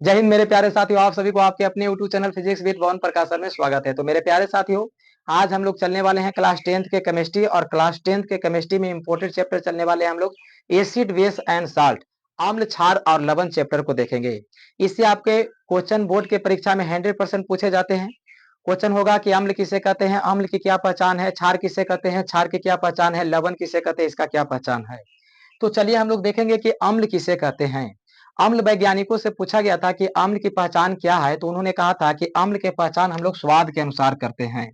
जय हिंद मेरे प्यारे साथियों, आप सभी को आपके अपने YouTube channel physics with Pawan Prakash sir में स्वागत है। तो मेरे प्यारे साथियों, आज हम लोग चलने वाले हैं क्लास 10th के केमिस्ट्री, और क्लास 10th के केमिस्ट्री में इंपोर्टेंट चैप्टर चलने वाले हैं हम लोग एसिड बेस एंड साल्ट, अम्ल क्षार और लवण चैप्टर को देखेंगे। इससे आपके क्वेश्चन बोर्ड के परीक्षा में 100% पूछे जाते हैं। क्वेश्चन होगा कि अम्ल किसे कहते हैं, अम्ल की क्या पहचान है, क्षार किसे कहते हैं, क्षार की क्या पहचान है, लवण किसे कहते हैं, इसका क्या पहचान है। तो चलिए हम लोग देखेंगे कि अम्ल किसे कहते हैं। अम्ल वैज्ञानिकों से पूछा गया था कि अम्ल की पहचान क्या है, तो उन्होंने कहा था कि अम्ल की पहचान हम लोग स्वाद के अनुसार करते हैं।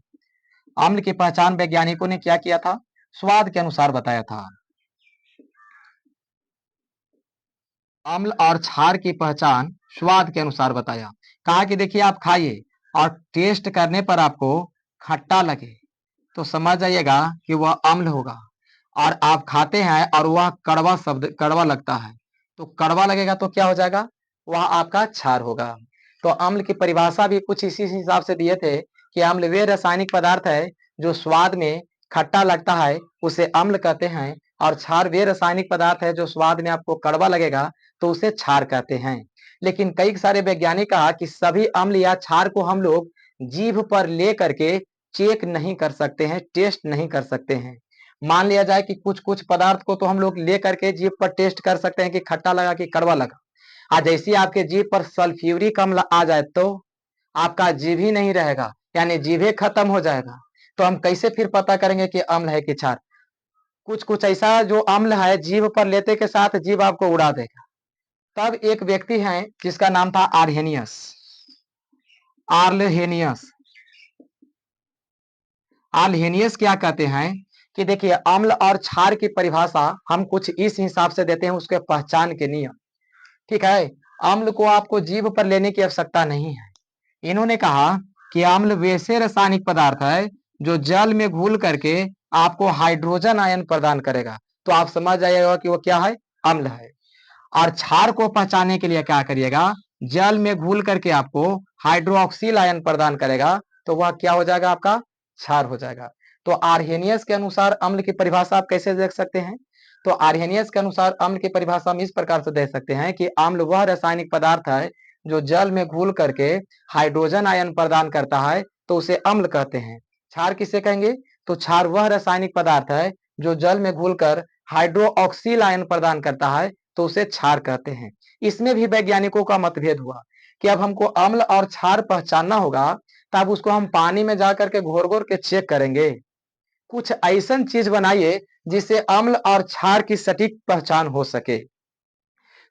अम्ल की पहचान वैज्ञानिकों ने क्या किया था, स्वाद के अनुसार बताया था। अम्ल और क्षार की पहचान स्वाद के अनुसार बताया। कहा कि देखिए आप खाइए और टेस्ट करने पर आपको खट्टा लगे तो समझ जाइएगा कि वह अम्ल होगा, और आप खाते हैं और वह कड़वा लगता है तो कड़वा लगेगा तो क्या हो जाएगा, वह आपका क्षार होगा। तो अम्ल की परिभाषा भी कुछ इसी हिसाब से दिए थे कि अम्ल वे रासायनिक पदार्थ है जो स्वाद में खट्टा लगता है, उसे अम्ल कहते हैं। और क्षार वे रासायनिक पदार्थ है जो स्वाद में आपको कड़वा लगेगा तो उसे क्षार कहते हैं। लेकिन कई सारे वैज्ञानिक कहा कि सभी अम्ल या क्षार को हम लोग जीभ पर ले करके चेक नहीं कर सकते हैं, टेस्ट नहीं कर सकते हैं। मान लिया जाए कि कुछ कुछ पदार्थ को तो हम लोग ले करके जीभ पर टेस्ट कर सकते हैं कि खट्टा लगा कि कड़वा लगा। आज जैसे ही आपके जीभ पर सल्फ्यूरिक अम्ल आ जाए तो आपका जीभ ही नहीं रहेगा, यानी जीभे खत्म हो जाएगा। तो हम कैसे फिर पता करेंगे कि अम्ल है कि क्षार। कुछ कुछ ऐसा जो अम्ल है जीभ पर लेते के साथ जीभ आपको उड़ा देगा। तब एक व्यक्ति है जिसका नाम था आर्हेनियस। आर्लहेनियस आर्लहेनियस क्या कहते हैं कि देखिए अम्ल और क्षार की परिभाषा हम कुछ इस हिसाब से देते हैं, उसके पहचान के नियम। ठीक है, अम्ल को आपको जीभ पर लेने की आवश्यकता नहीं है। इन्होंने कहा कि अम्ल वैसे रासायनिक पदार्थ है जो जल में घुल करके आपको हाइड्रोजन आयन प्रदान करेगा, तो आप समझ जाइएगा कि वो क्या है, अम्ल है। और क्षार को पहचानने के लिए क्या करिएगा, जल में घुल करके आपको हाइड्रोक्सिल आयन प्रदान करेगा तो वह क्या हो जाएगा, आपका क्षार हो जाएगा। तो आर्हेनियस के अनुसार अम्ल की परिभाषा आप कैसे देख सकते हैं, तो आर्हेनियस के अनुसार अम्ल की परिभाषा हम इस प्रकार से देख सकते हैं कि अम्ल वह रासायनिक पदार्थ है जो जल में घुल करके हाइड्रोजन आयन प्रदान करता है तो उसे अम्ल कहते हैं। क्षार किसे कहेंगे, तो क्षार वह रासायनिक पदार्थ है जो जल में घुलकर हाइड्रोक्सिल आयन प्रदान करता है तो उसे क्षार कहते हैं। इसमें भी वैज्ञानिकों का मतभेद हुआ कि अब हमको अम्ल और क्षार पहचानना होगा, तब उसको हम पानी में जाकर के घोर घोर के चेक करेंगे। कुछ ऐसा चीज बनाइए जिससे अम्ल और क्षार की सटीक पहचान हो सके।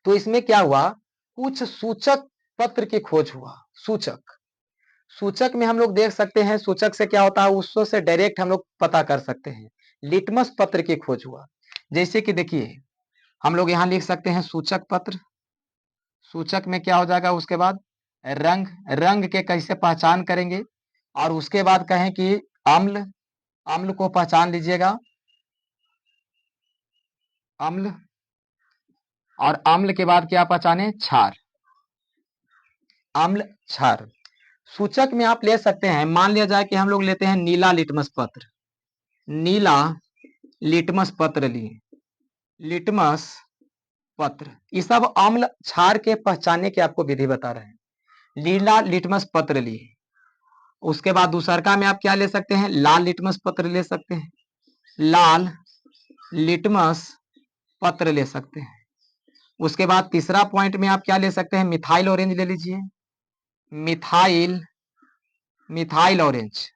तो इसमें क्या हुआ, कुछ सूचक पत्र की खोज हुआ। सूचक सूचक में हम लोग देख सकते हैं, सूचक से क्या होता है, उससे डायरेक्ट हम लोग पता कर सकते हैं। लिटमस पत्र की खोज हुआ। जैसे कि देखिए हम लोग यहाँ लिख सकते हैं सूचक पत्र। सूचक में क्या हो जाएगा, उसके बाद रंग, रंग के कैसे पहचान करेंगे। और उसके बाद कहें कि अम्ल, अम्ल को पहचान लीजिएगा, अम्ल। और अम्ल के बाद क्या पहचाने, क्षार, अम्ल क्षार। सूचक में आप ले सकते हैं, मान लिया जाए कि हम लोग लेते हैं नीला लिटमस पत्र। नीला लिटमस पत्र लिए, लिटमस पत्र, ये सब अम्ल क्षार के पहचानने की आपको विधि बता रहे हैं। नीला लिटमस पत्र लिए, उसके बाद दूसरका में आप क्या ले सकते हैं, लाल लिटमस पत्र ले सकते हैं। लाल लिटमस पत्र ले सकते हैं। उसके बाद तीसरा पॉइंट में आप क्या ले सकते हैं, मिथाइल ऑरेंज ले लीजिए। मिथाइल, मिथाइल ऑरेंज,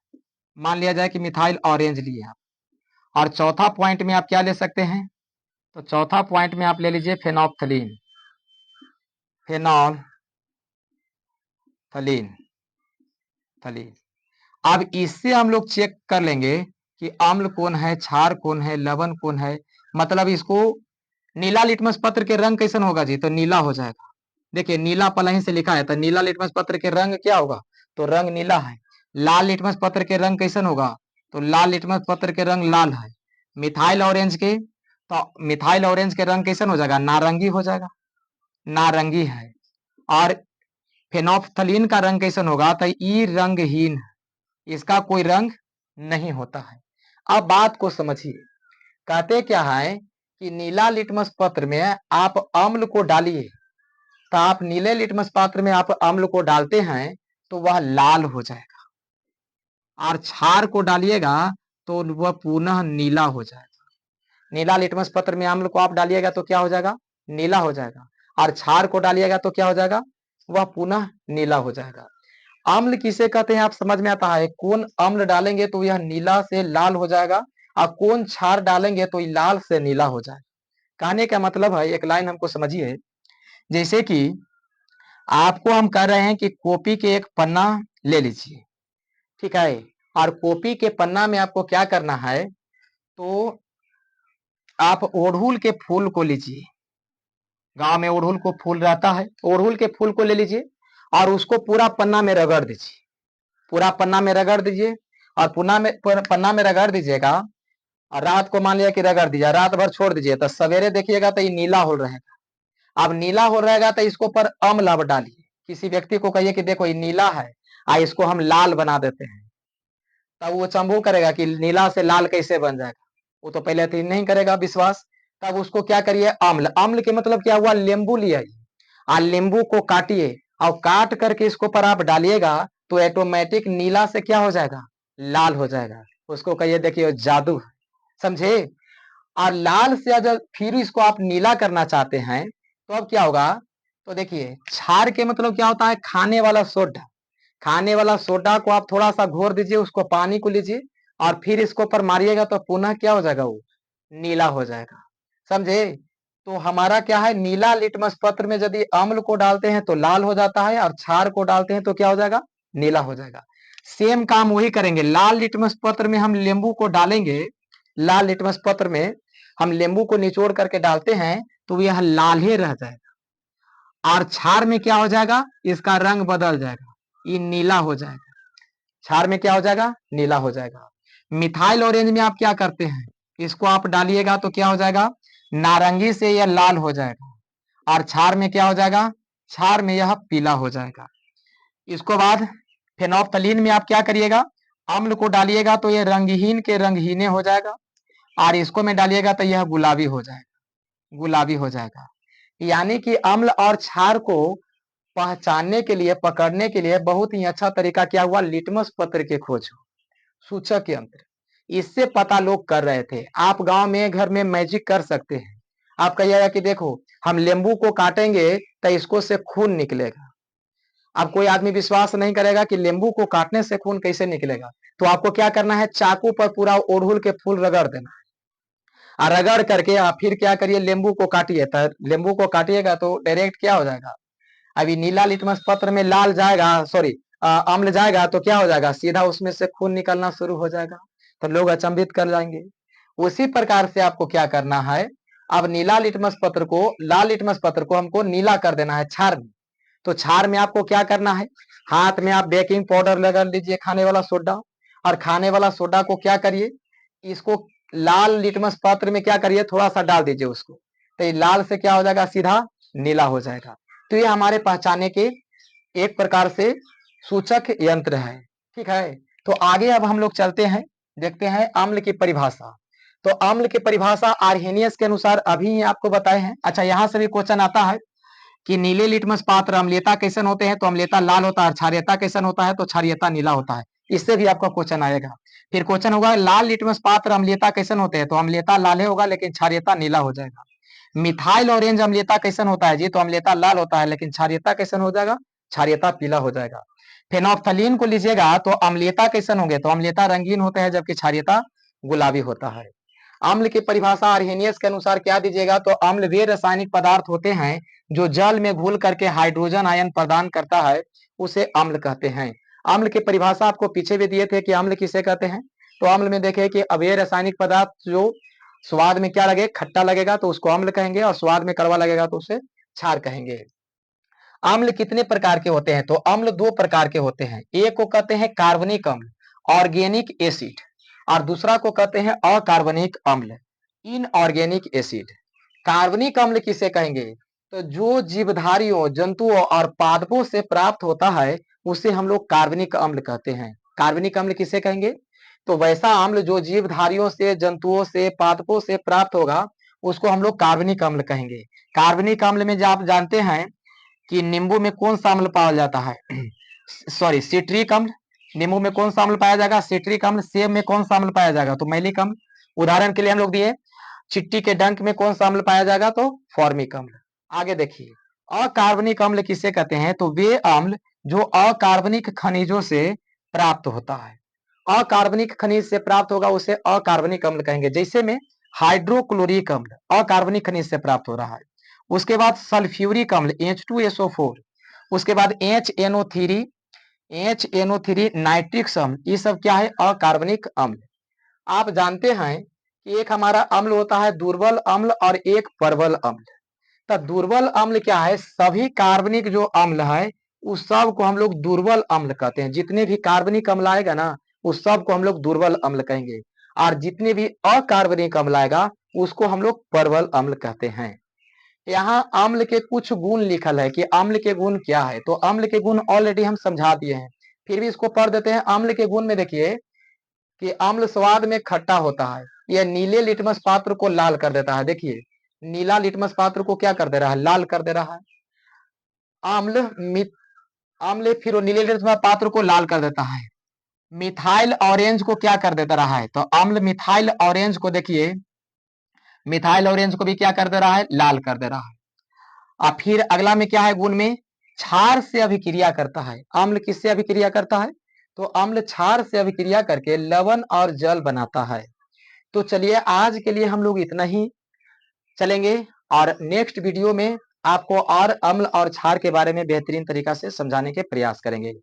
मान लिया जाए कि मिथाइल ऑरेंज लिए आप। और चौथा पॉइंट में आप क्या ले सकते हैं, तो चौथा पॉइंट में आप ले लीजिए फेनोप्थलीन, फेनॉल थलीन, थलीन। अब इससे हम लोग चेक कर लेंगे कि अम्ल कौन है, क्षार कौन है, लवण कौन है। मतलब इसको नीला लिटमस पत्र के रंग कैसन होगा जी, तो नीला हो जाएगा। देखिए नीला पहले ही से लिखा है, तो नीला लिटमस पत्र के रंग क्या होगा, तो रंग नीला है। लाल लिटमस पत्र के रंग कैसन होगा, तो लाल लिटमस पत्र के रंग लाल है। मिथाइल ऑरेंज के, तो मिथाइल ऑरेंज के रंग कैसन हो जाएगा, नारंगी हो जाएगा, नारंगी है। और फेनोप्थलीन का रंग कैसन होगा, तो ई रंगहीन है, इसका कोई रंग नहीं होता है। अब बात को समझिए, कहते क्या है कि नीला लिटमस पत्र में आप अम्ल को डालिए, तो आप नीले लिटमस पात्र में आप अम्ल को डालते हैं तो वह लाल हो जाएगा, और क्षार को डालिएगा तो वह पुनः नीला हो जाएगा। नीला लिटमस पत्र में अम्ल को आप डालिएगा तो क्या हो जाएगा? नीला हो जाएगा। और क्षार को डालिएगा तो क्या हो जाएगा? वह पुनः नीला हो जाएगा। अम्ल किसे कहते हैं आप समझ में आता है? कौन अम्ल डालेंगे तो यह नीला से लाल हो जाएगा, और कौन क्षार डालेंगे तो लाल से नीला हो जाएगा। कहने का मतलब है, एक लाइन हमको समझिए, जैसे कि आपको हम कह रहे हैं कि कॉपी के एक पन्ना ले लीजिए, ठीक है, और कॉपी के पन्ना में आपको क्या करना है, तो आप ओढ़ूल के फूल को लीजिए। गांव में ओढ़ूल को फूल रहता है, ओढ़ूल के फूल को ले लीजिए और उसको पूरा पन्ना में रगड़ दीजिए, पूरा पन्ना में रगड़ दीजिए, और पन्ना में रगड़ दीजिएगा, और रात को मान लिया कि रगड़ दीजिए, रात भर छोड़ दीजिए, तो सवेरे देखिएगा तो ये नीला हो रहेगा। अब नीला हो रहेगा तो इसको पर अम्ल अब डालिए। किसी व्यक्ति को कहिए कि देखो ये नीला है, इसको हम लाल बना देते हैं, तब वो चंबू करेगा कि नीला से लाल कैसे बन जाएगा, वो तो पहले तो नहीं करेगा विश्वास। तब उसको क्या करिए, अम्ल, अम्ल के मतलब क्या हुआ, नींबू लिया, और नींबू को काटिए, और काट करके इसको पर आप डालिएगा तो ऑटोमेटिक नीला से क्या हो जाएगा, लाल हो जाएगा। उसको कहिए देखिए जादू है, समझे। और लाल से अगर फिर इसको आप नीला करना चाहते हैं तो अब क्या होगा, तो देखिए क्षार के मतलब क्या होता है, खाने वाला सोडा। खाने वाला सोडा को आप थोड़ा सा घोर दीजिए, उसको पानी को लीजिए और फिर इसको पर मारिएगा तो पुनः क्या हो जाएगा, वो नीला हो जाएगा, समझे। तो हमारा क्या है, नीला लिटमस पत्र में यदि अम्ल को डालते हैं तो लाल हो जाता है, और क्षार को डालते हैं तो क्या हो जाएगा, नीला हो जाएगा। सेम काम वही करेंगे, लाल लिटमस पत्र में हम नींबू को डालेंगे, लाल लिटमस पत्र में हम नींबू को निचोड़ करके डालते हैं तो यह लाल ही रह जाएगा, और क्षार में क्या हो जाएगा, इसका रंग बदल जाएगा, ये नीला हो जाएगा। क्षार में क्या हो जाएगा, नीला हो जाएगा। मिथाइल ऑरेंज में आप क्या करते हैं, इसको आप डालिएगा तो क्या हो जाएगा, नारंगी से यह लाल हो जाएगा, और क्षार में क्या हो जाएगा, क्षार में यह पीला हो जाएगा। इसको बाद फेनोप्थलीन में आप क्या करिएगा, अम्ल को डालिएगा तो यह रंगहीन के रंगहीने हो जाएगा, और इसको में डालिएगा तो यह गुलाबी हो जाएगा, गुलाबी हो जाएगा। यानी कि अम्ल और क्षार को पहचानने के लिए, पकड़ने के लिए बहुत ही अच्छा तरीका क्या हुआ, लिटमस पत्र के खोज, सूचक यंत्र, इससे पता लोग कर रहे थे। आप गांव में घर में मैजिक कर सकते हैं। आप कहिएगा कि देखो हम नींबू को काटेंगे तो इसको से खून निकलेगा। अब कोई आदमी विश्वास नहीं करेगा कि नींबू को काटने से खून कैसे निकलेगा, तो आपको क्या करना है, चाकू पर पूरा ओढ़ुल के फूल रगड़ देना है, और रगड़ करके आप फिर क्या करिए, नींबू को काटिए, तो नींबू को काटिएगा तो डायरेक्ट क्या हो जाएगा, अभी नीला लिटमस पत्र में लाल जाएगा, सॉरी अम्ल जाएगा तो क्या हो जाएगा, सीधा उसमें से खून निकलना शुरू हो जाएगा, तो लोग अचंभित कर जाएंगे। उसी प्रकार से आपको क्या करना है, अब नीला लिटमस पत्र को, लाल लिटमस पत्र को हमको नीला कर देना है क्षार में। तो क्षार में आपको क्या करना है, हाथ में आप बेकिंग पाउडर लगा लीजिए, खाने वाला सोडा, और खाने वाला सोडा को क्या करिए, इसको लाल लिटमस पत्र में क्या करिए, थोड़ा सा डाल दीजिए उसको, तो ये लाल से क्या हो जाएगा, सीधा नीला हो जाएगा। तो ये हमारे पहचाने के एक प्रकार से सूचक यंत्र है, ठीक है। तो आगे अब हम लोग चलते हैं, देखते हैं अम्ल की परिभाषा। तो अम्ल की परिभाषा आर्हेनियस के अनुसार अभी आपको बताए हैं। अच्छा, यहाँ से भी क्वेश्चन आता है कि नीले लिटमस पात्र अम्लीयता कैसन होते हैं, तो अम्लीयता लाल होता है, क्षारीयता कैसन होता है, तो क्षारीयता नीला होता है। इससे भी आपका क्वेश्चन आएगा। फिर क्वेश्चन होगा लाल लिटमस पात्र अम्लीयता कैसन होते हैं, तो अम्लीयता लाल होगा लेकिन क्षारीयता नीला हो जाएगा। मिथाइल ऑरेंज अम्लीयता कैसन होता है जी, तो अम्लीयता लाल होता है लेकिन क्षारीयता कैसन हो जाएगा, क्षारीयता पीला हो जाएगा। फेनोप्थलीन को लीजिएगा तो अम्लीयता कैसन होंगे, तो अम्लीयता रंगीन होते हैं जबकि क्षारीयता गुलाबी होता है। अम्ल की परिभाषा आर्हेनियस के अनुसार क्या दीजिएगा, तो अम्ल वे रासायनिक पदार्थ होते हैं जो जल में घुल करके हाइड्रोजन आयन प्रदान करता है, उसे अम्ल कहते हैं। अम्ल की परिभाषा आपको पीछे भी दिए थे कि अम्ल किसे कहते हैं। तो अम्ल में देखिए कि अवयव रासायनिक पदार्थ जो स्वाद में क्या लगे, खट्टा लगेगा तो उसको अम्ल कहेंगे, और स्वाद में कड़वा लगेगा तो उसे क्षार कहेंगे। अम्ल कितने प्रकार के होते हैं, तो अम्ल दो प्रकार के होते हैं। एक को कहते हैं कार्बनिक अम्ल, ऑर्गेनिक एसिड, और दूसरा को कहते हैं अकार्बनिक अम्ल, इनऑर्गेनिक एसिड। कार्बनिक अम्ल किसे कहेंगे, तो जो जीवधारियों, जंतुओं और पादपों से प्राप्त होता है उसे हम लोग कार्बनिक अम्ल कहते हैं। कार्बनिक अम्ल किसे कहेंगे, तो वैसा अम्ल जो जीवधारियों से, जंतुओं से, पादपों से प्राप्त होगा उसको हम लोग कार्बनिक अम्ल कहेंगे। कार्बनिक अम्ल में जो आप जानते हैं कि नींबू में कौन सा अम्ल पाया जाता है? सॉरी, सिट्रिक अम्ल। नींबू में कौन सा अम्ल पाया जाएगा? सिट्रिक अम्ल। सेब में कौन सा अम्ल पाया जाएगा? तो मैलिक अम्ल। उदाहरण के लिए हम लोग दिए, चिट्टी के डंक में कौन सा अम्ल पाया जाएगा? तो फॉर्मिक अम्ल। आगे देखिए, अकार्बनिक अम्ल किसे कहते हैं? तो वे अम्ल जो अकार्बनिक खनिजों से प्राप्त होता है। अकार्बनिक खनिज से प्राप्त होगा उसे अकार्बनिक अम्ल कहेंगे। जैसे में हाइड्रोक्लोरिक अम्ल अकार्बनिक खनिज से प्राप्त हो रहा है। उसके बाद सल्फ्यूरिक अम्ल H2SO4, उसके बाद HNO3 नाइट्रिक अम्ल, ये सब क्या है? अकार्बनिक अम्ल। आप जानते हैं कि एक हमारा अम्ल होता है दुर्बल अम्ल और एक प्रबल अम्ल। तो दुर्बल अम्ल क्या है? सभी कार्बनिक जो अम्ल है उस सब को हम लोग दुर्बल अम्ल कहते हैं। जितने भी कार्बनिक अम्ल आएगा ना उस सब को हम लोग दुर्बल अम्ल कहेंगे, और जितने भी अकार्बनिक अम्ल आएगा उसको हम लोग प्रबल अम्ल कहते हैं। यहाँ अम्ल के कुछ गुण लिखल है कि अम्ल के गुण क्या है। तो अम्ल के गुण ऑलरेडी हम समझा दिए हैं, फिर भी इसको पढ़ देते हैं। अम्ल के गुण में देखिए कि अम्ल स्वाद में खट्टा होता है। यह नीले लिटमस पात्र को लाल कर देता है। देखिए, नीला लिटमस पात्र को क्या कर दे रहा है? लाल कर दे रहा है। अम्ल मिथ अम्ल फिर वो नीले लिटमस पात्र को लाल कर देता है। मिथाइल ऑरेंज को क्या कर देता रहा है? तो अम्ल मिथाइल ऑरेंज को देखिए, मिथाइल ऑरेंज को भी क्या कर दे रहा है? लाल कर दे रहा है। और फिर अगला में क्या है गुण में? क्षार से अभिक्रिया करता है। अम्ल किससे अभिक्रिया करता है? तो अम्ल क्षार से अभिक्रिया करके लवण और जल बनाता है। तो चलिए आज के लिए हम लोग इतना ही चलेंगे, और नेक्स्ट वीडियो में आपको और अम्ल और क्षार के बारे में बेहतरीन तरीका से समझाने के प्रयास करेंगे।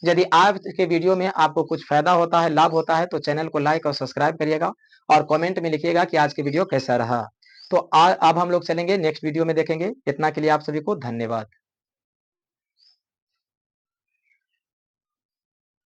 यदि आज के वीडियो में आपको कुछ फायदा होता है, लाभ होता है, तो चैनल को लाइक और सब्सक्राइब करिएगा और कमेंट में लिखिएगा कि आज के वीडियो कैसा रहा। तो अब हम लोग चलेंगे नेक्स्ट वीडियो में देखेंगे। इतना के लिए आप सभी को धन्यवाद।